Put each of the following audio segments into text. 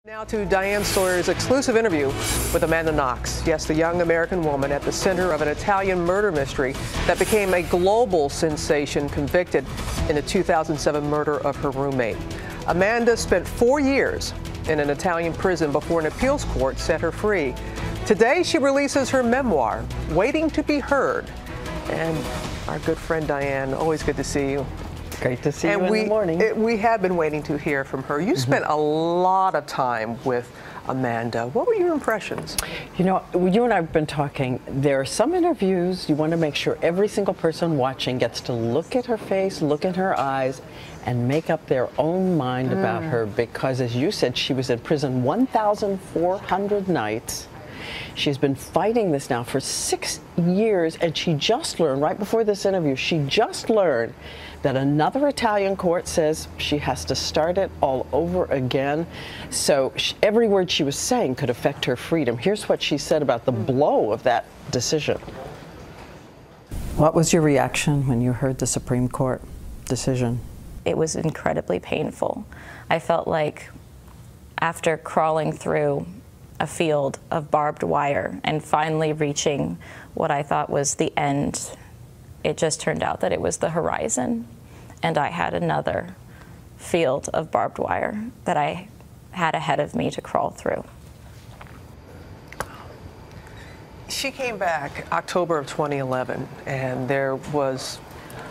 Now to Diane Sawyer's exclusive interview with Amanda Knox. Yes, the young American woman at the center of an Italian murder mystery that became a global sensation, convicted in the 2007 murder of her roommate. Amanda spent 4 years in an Italian prison before an appeals court set her free. Today, she releases her memoir, Waiting to be Heard. And our good friend Diane, always good to see you. Great to see you in the morning. We have been waiting to hear from her. You spent a lot of time with Amanda. What were your impressions? You know, you and I have been talking. There are some interviews you want to make sure every single person watching gets to look at her face, look in her eyes, and make up their own mind about her. Because, as you said, she was in prison 1,400 nights. She's been fighting this now for 6 years, and she just learned, right before this interview, she just learned that another Italian court says she has to start it all over again. So every word she was saying could affect her freedom. Here's what she said about the blow of that decision. What was your reaction when you heard the Supreme Court decision? It was incredibly painful. I felt like after crawling through a field of barbed wire and finally reaching what I thought was the end, it just turned out that it was the horizon, and I had another field of barbed wire that I had ahead of me to crawl through. She came back October of 2011, and there was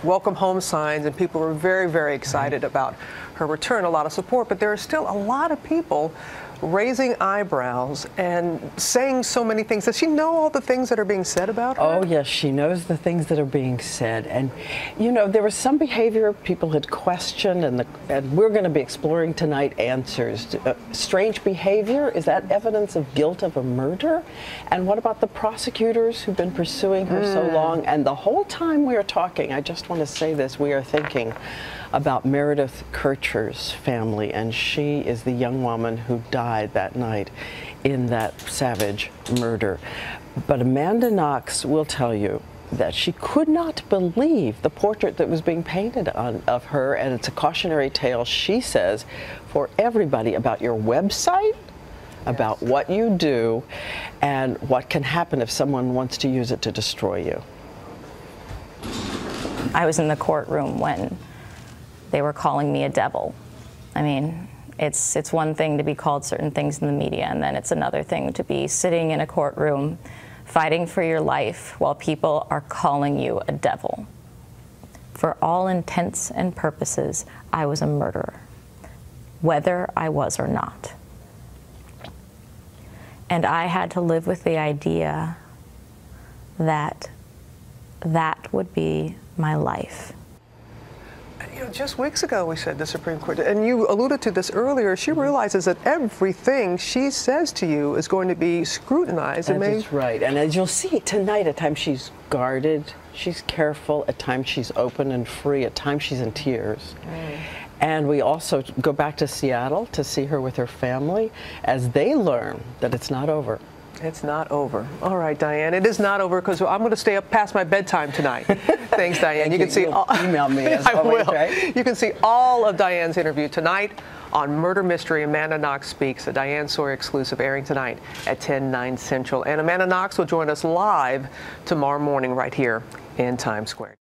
welcome home signs, and people were very, very excited about her return, a lot of support, but there are still a lot of people raising eyebrows and saying so many things. Does she know all the things that are being said about her? Oh, yes, she knows the things that are being said. And, you know, there was some behavior people had questioned, and we're going to be exploring tonight answers. Strange behavior, is that evidence of guilt of a murder? And what about the prosecutors who've been pursuing her so long? And the whole time we are talking, I just want to say this, we are thinking about Meredith Kircher's family, and she is the young woman who died that night in that savage murder. But Amanda Knox will tell you that she could not believe the portrait that was being painted of her, and it's a cautionary tale, she says, for everybody about your website, about what you do, and what can happen if someone wants to use it to destroy you. I was in the courtroom when they were calling me a devil. I mean, it's one thing to be called certain things in the media, and then it's another thing to be sitting in a courtroom fighting for your life while people are calling you a devil. For all intents and purposes, I was a murderer, whether I was or not. And I had to live with the idea that that would be my life. You know, just weeks ago we said the Supreme Court, and you alluded to this earlier, she realizes that everything she says to you is going to be scrutinized. That's right. And as you'll see tonight, at times she's guarded, she's careful, at times she's open and free, at times she's in tears. And we also go back to Seattle to see her with her family as they learn that it's not over. It's not over. All right, Diane, it is not over because I'm going to stay up past my bedtime tonight. Thanks, Diane. You can see email me as always, right? You can see all of Diane's interview tonight on Murder Mystery. Amanda Knox Speaks, a Diane Sawyer exclusive, airing tonight at 10/9 Central. And Amanda Knox will join us live tomorrow morning right here in Times Square.